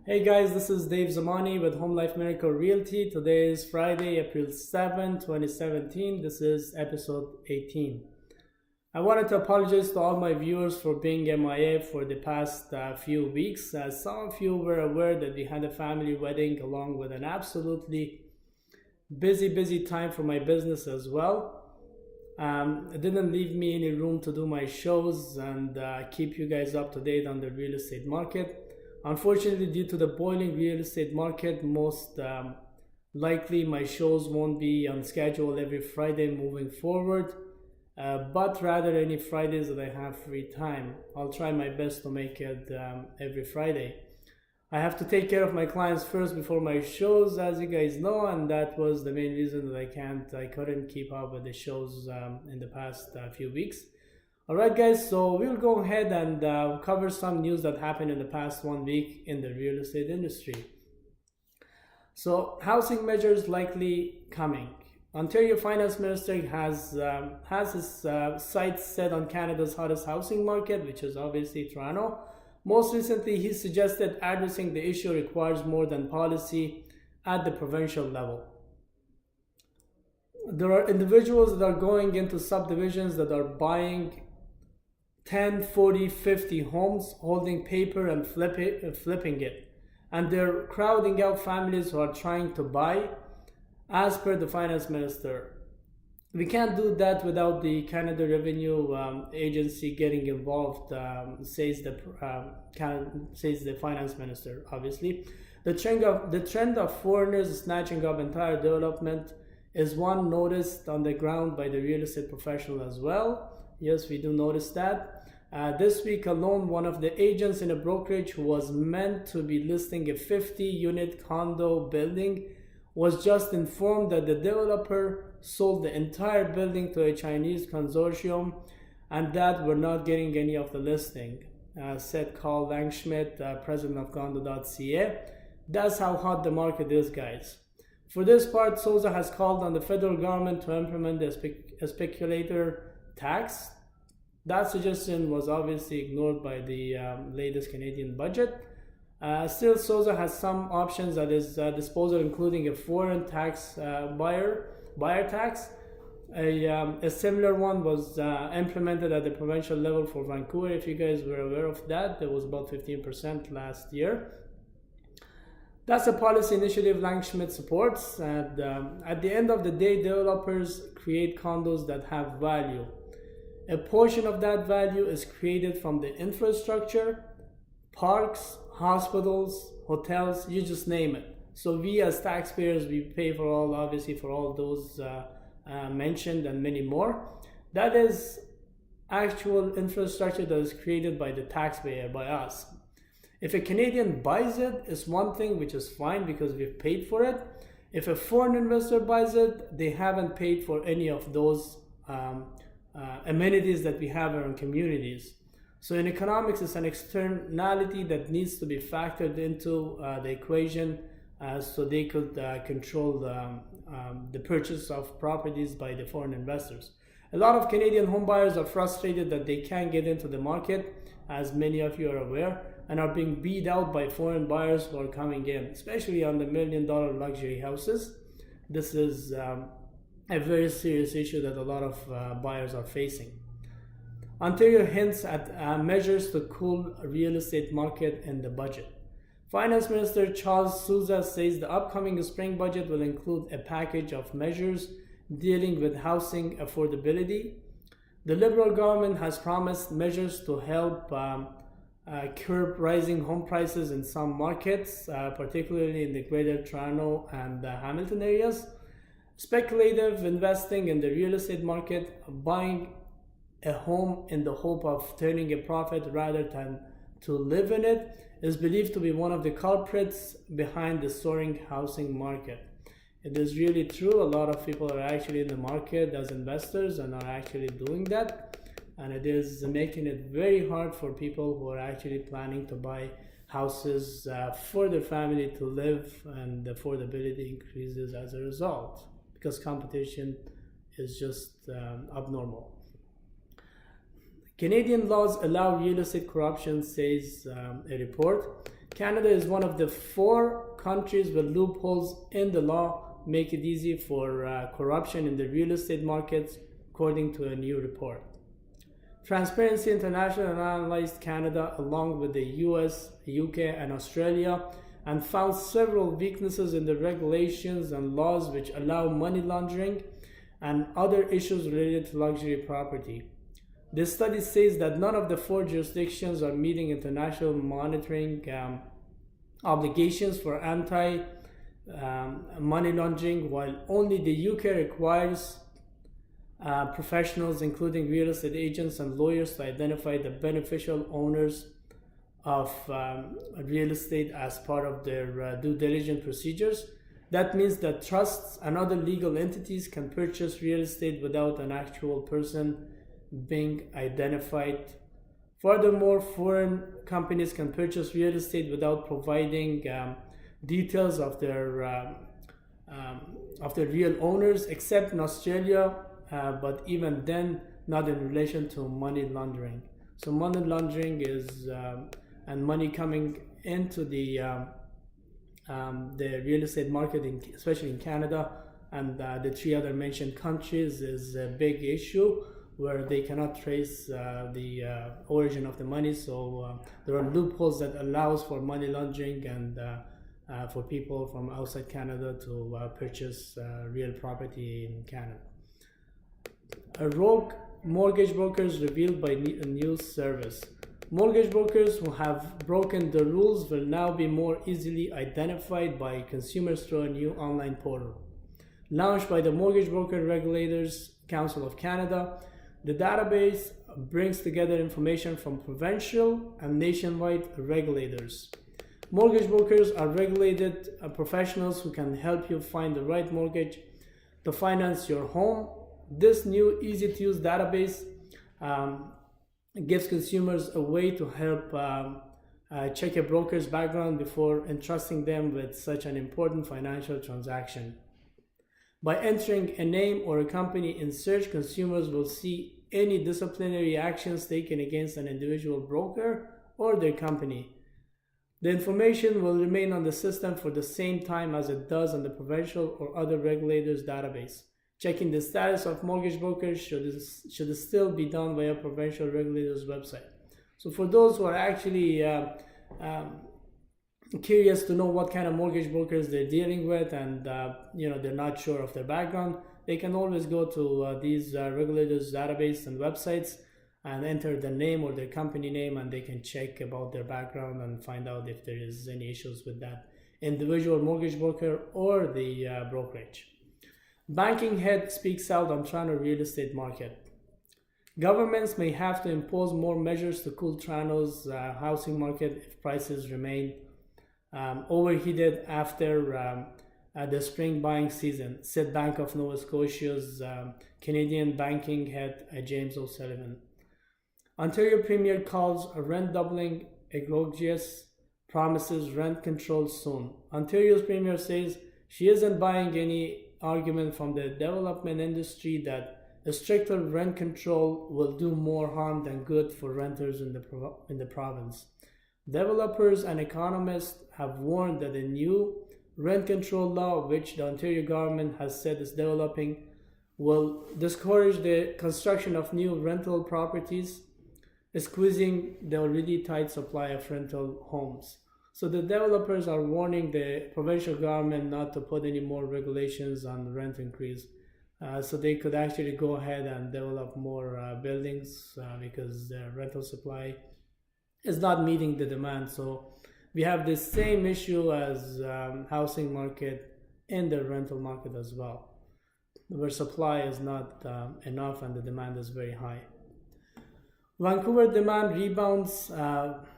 Hey guys, this is Dave Zamani with Home Life Miracle Realty. Today is Friday, April 7, 2017. This is episode 18. I wanted to apologize to all my viewers for being MIA for the past few weeks. As some of you were aware that we had a family wedding along with an absolutely busy time for my business as well. It didn't leave me any room to do my shows and keep you guys up to date on the real estate market. Unfortunately, due to the boiling real estate market, most likely my shows won't be on schedule every Friday moving forward, but rather any Fridays that I have free time. I'll try my best to make it every Friday. I have to take care of my clients first before my shows, as you guys know, and that was the main reason that I couldn't keep up with the shows in the past few weeks. Alright guys, so we'll go ahead and cover some news that happened in the past 1 week in the real estate industry. So housing measures likely coming. Ontario Finance Minister has his sights set on Canada's hottest housing market, which is obviously Toronto. Most recently, he suggested addressing the issue requires more than policy at the provincial level. There are individuals that are going into subdivisions that are buying 10, 40, 50 homes, holding paper and flipping it. And they're crowding out families who are trying to buy, as per the finance minister. We can't do that without the Canada Revenue Agency getting involved, says the finance minister, obviously. The trend of foreigners snatching up entire development is one noticed on the ground by the real estate professional as well. Yes, we do notice that. This week alone, one of the agents in a brokerage who was meant to be listing a 50-unit condo building was just informed that the developer sold the entire building to a Chinese consortium and that we're not getting any of the listing, said Carl Langschmidt, president of Condo.ca. That's how hot the market is, guys. For this part, Souza has called on the federal government to implement a speculator tax. That suggestion was obviously ignored by the latest Canadian budget. Still, Souza has some options at his disposal, including a foreign tax buyer tax. A similar one was implemented at the provincial level for Vancouver. If you guys were aware of that, there was about 15% last year. That's a policy initiative Langschmidt supports. And at the end of the day, developers create condos that have value. A portion of that value is created from the infrastructure, parks, hospitals, hotels, you just name it. So we as taxpayers, we pay for all those mentioned and many more. That is actual infrastructure that is created by the taxpayer, by us. If a Canadian buys it, it's one thing, which is fine because we've paid for it. If a foreign investor buys it, they haven't paid for any of those amenities that we have in our communities. So in economics, it's an externality that needs to be factored into the equation so they could control the purchase of properties by the foreign investors. A lot of Canadian home buyers are frustrated that they can't get into the market, as many of you are aware, and are being beat out by foreign buyers who are coming in, especially on the $1 million luxury houses. This is a very serious issue that a lot of buyers are facing. Ontario hints at measures to cool real estate market in the budget. Finance Minister Charles Souza says the upcoming spring budget will include a package of measures dealing with housing affordability. The Liberal government has promised measures to help curb rising home prices in some markets, particularly in the Greater Toronto and Hamilton areas. Speculative investing in the real estate market, buying a home in the hope of turning a profit rather than to live in it, is believed to be one of the culprits behind the soaring housing market. It is really true. A lot of people are actually in the market as investors and are actually doing that. And it is making it very hard for people who are actually planning to buy houses for their family to live, and the affordability increases as a result because competition is just abnormal. Canadian laws allow real estate corruption, says a report. Canada is one of the 4 countries with loopholes in the law make it easy for corruption in the real estate markets, according to a new report. Transparency International analyzed Canada along with the US, UK, and Australia and found several weaknesses in the regulations and laws which allow money laundering and other issues related to luxury property. This study says that none of the 4 jurisdictions are meeting international monitoring obligations for anti-money laundering, while only the UK requires professionals, including real estate agents and lawyers, to identify the beneficial owners of real estate as part of their due diligence procedures. That means that trusts and other legal entities can purchase real estate without an actual person being identified. Furthermore, foreign companies can purchase real estate without providing details of their real owners, except in Australia, but even then, not in relation to money laundering. So money laundering is and money coming into the real estate market, especially in Canada and the 3 other mentioned countries, is a big issue where they cannot trace the origin of the money. So there are loopholes that allows for money laundering and for people from outside Canada to purchase real property in Canada. A rogue mortgage brokers revealed by a news service. Mortgage brokers who have broken the rules will now be more easily identified by consumers through a new online portal. Launched by the Mortgage Broker Regulators Council of Canada, the database brings together information from provincial and nationwide regulators. Mortgage brokers are regulated professionals who can help you find the right mortgage to finance your home. This new easy-to-use database gives consumers a way to help check a broker's background before entrusting them with such an important financial transaction. By entering a name or a company in search, consumers will see any disciplinary actions taken against an individual broker or their company. The information will remain on the system for the same time as it does on the provincial or other regulators' database. Checking the status of mortgage brokers should still be done via provincial regulators' website. So for those who are actually curious to know what kind of mortgage brokers they're dealing with and they're not sure of their background, they can always go to these regulators' database and websites and enter the name or their company name, and they can check about their background and find out if there is any issues with that individual mortgage broker or the brokerage. Banking head speaks out on Toronto real estate market. Governments may have to impose more measures to cool Toronto's housing market if prices remain overheated after the spring buying season, said Bank of Nova Scotia's Canadian banking head James O'Sullivan. Ontario Premier calls rent doubling egregious, promises rent control soon. Ontario's Premier says she isn't buying any argument from the development industry that a stricter rent control will do more harm than good for renters in the province. Developers and economists have warned that the new rent control law, which the Ontario government has said is developing, will discourage the construction of new rental properties, squeezing the already tight supply of rental homes. So the developers are warning the provincial government not to put any more regulations on the rent increase, so they could actually go ahead and develop more buildings because the rental supply is not meeting the demand. So we have the same issue as housing market in the rental market as well, where supply is not enough and the demand is very high. Vancouver demand rebounds,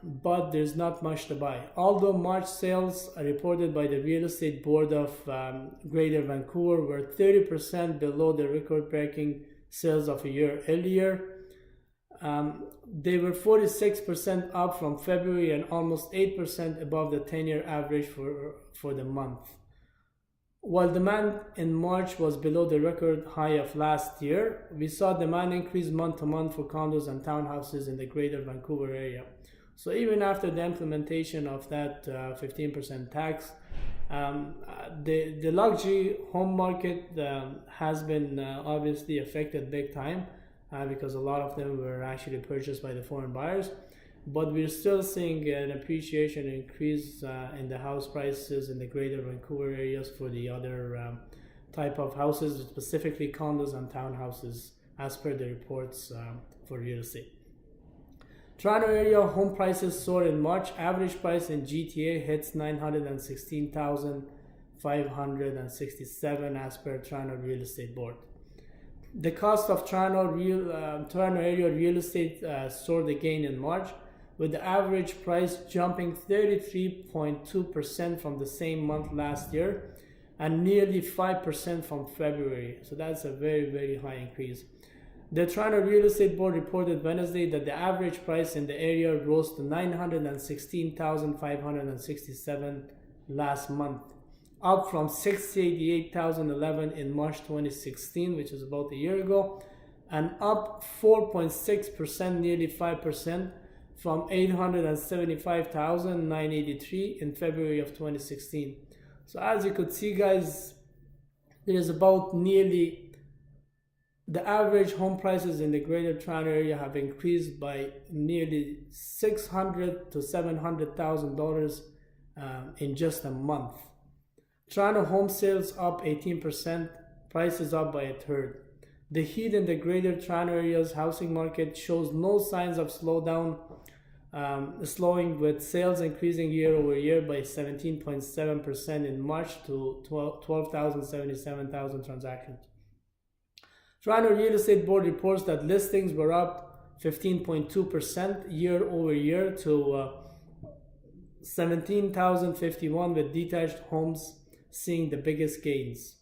but there's not much to buy. Although March sales reported by the Real Estate Board of Greater Vancouver were 30% below the record-breaking sales of a year earlier, they were 46% up from February and almost 8% above the 10-year average for the month. While demand in March was below the record high of last year, we saw demand increase month to month for condos and townhouses in the Greater Vancouver area. So even after the implementation of that 15% tax, the luxury home market has been obviously affected big time because a lot of them were actually purchased by the foreign buyers. But we're still seeing an appreciation increase in the house prices in the greater Vancouver areas for the other type of houses, specifically condos and townhouses, as per the reports for real estate. Toronto area home prices soared in March. Average price in GTA hits $916,567 as per Toronto Real Estate Board. The cost of Toronto area real estate soared again in March, with the average price jumping 33.2% from the same month last year and nearly 5% from February. So that's a very, very high increase. The Toronto Real Estate Board reported Wednesday that the average price in the area rose to $916,567 last month, up from $688,011 in March 2016, which is about a year ago, and up 4.6%, nearly 5%, from $875,983 in February of 2016. So as you could see, guys, there is about nearly the average home prices in the greater Toronto area have increased by nearly $600,000 to $700,000 in just a month. Toronto home sales up 18%, prices up by a third. The heat in the greater Toronto area's housing market shows no signs of slowing, with sales increasing year over year by 17.7% in March to 12,077 transactions. Toronto Real Estate Board reports that listings were up 15.2% year over year to 17,051, with detached homes seeing the biggest gains.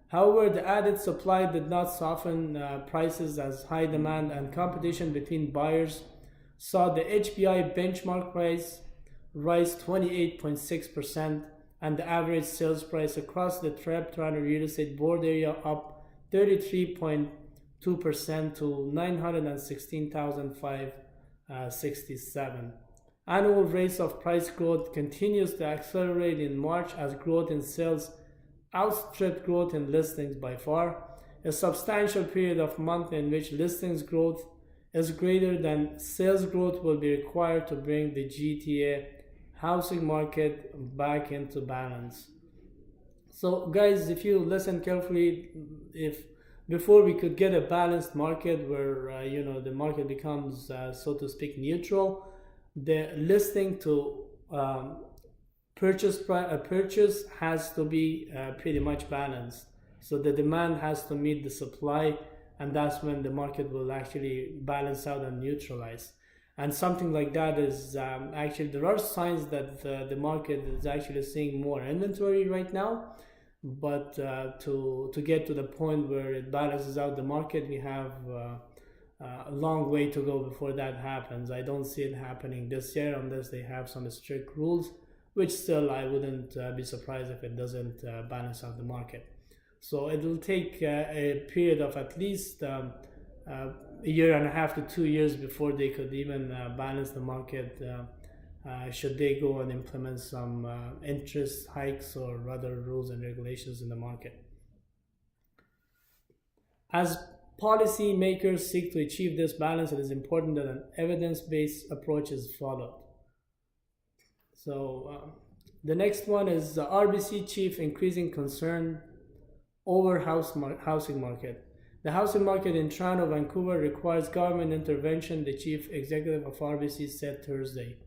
However, the added supply did not soften prices, as high demand and competition between buyers saw the HPI benchmark price rise 28.6% and the average sales price across the Toronto Real Estate Board area up 33.2% to $916,567. Annual rates of price growth continues to accelerate in March as growth in sales outstripped growth in listings by far. A substantial period of month in which listings growth is greater than sales growth will be required to bring the GTA housing market back into balance. So guys, if you listen carefully, if before we could get a balanced market where the market becomes so to speak neutral, the listing to purchase has to be pretty much balanced. So the demand has to meet the supply, and that's when the market will actually balance out and neutralize. And something like that is actually, there are signs that the market is actually seeing more inventory right now. But to get to the point where it balances out the market, we have a long way to go before that happens. I don't see it happening this year unless they have some strict rules, which still I wouldn't be surprised if it doesn't balance out the market. So it will take a period of at least a year and a half to 2 years before they could even balance the market, should they go and implement some interest hikes or other rules and regulations in the market. As policy makers seek to achieve this balance, it is important that an evidence-based approach is followed. So the next one is the RBC chief increasing concern over housing market. The housing market in Toronto, Vancouver requires government intervention, the chief executive of RBC said Thursday.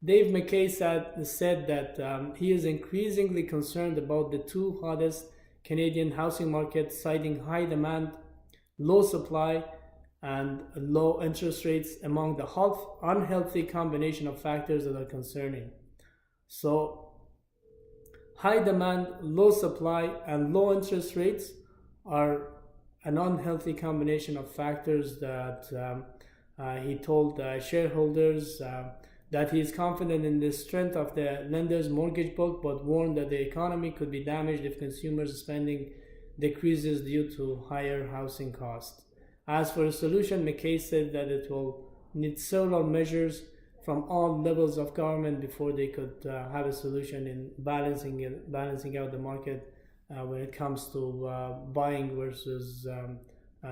Dave McKay said that he is increasingly concerned about the two hottest Canadian housing markets, citing high demand, low supply, and low interest rates among the unhealthy combination of factors that are concerning. So, high demand, low supply, and low interest rates are an unhealthy combination of factors that he told shareholders that he is confident in the strength of the lender's mortgage book, but warned that the economy could be damaged if consumers' spending decreases due to higher housing costs. As for a solution, McKay said that it will need several measures. from all levels of government before they could have a solution in balancing out the market when it comes to buying versus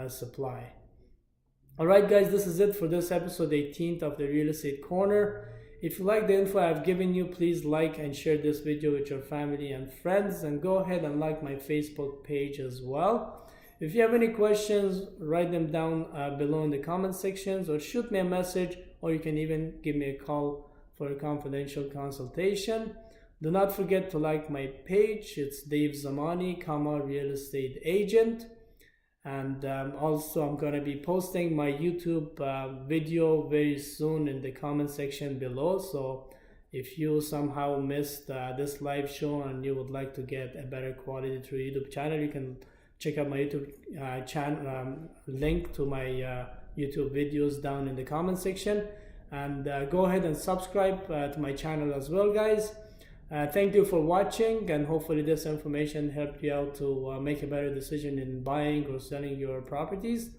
supply. All right, guys, this is it for this episode 18th of the Real Estate Corner. If you like the info I've given you, please like and share this video with your family and friends, and go ahead and like my Facebook page as well. If you have any questions, write them down below in the comment sections, or shoot me a message, or you can even give me a call for a confidential consultation. Do not forget to like my page. It's Dave Zamani, Real Estate Agent. And also I'm going to be posting my YouTube video very soon in the comment section below. So if you somehow missed this live show and you would like to get a better quality through YouTube channel, you can check out my YouTube channel, link to my YouTube videos down in the comment section, and go ahead and subscribe to my channel as well, guys. Thank you for watching, and hopefully this information helped you out to make a better decision in buying or selling your properties.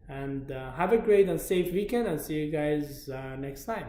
And have a great and safe weekend, and see you guys next time.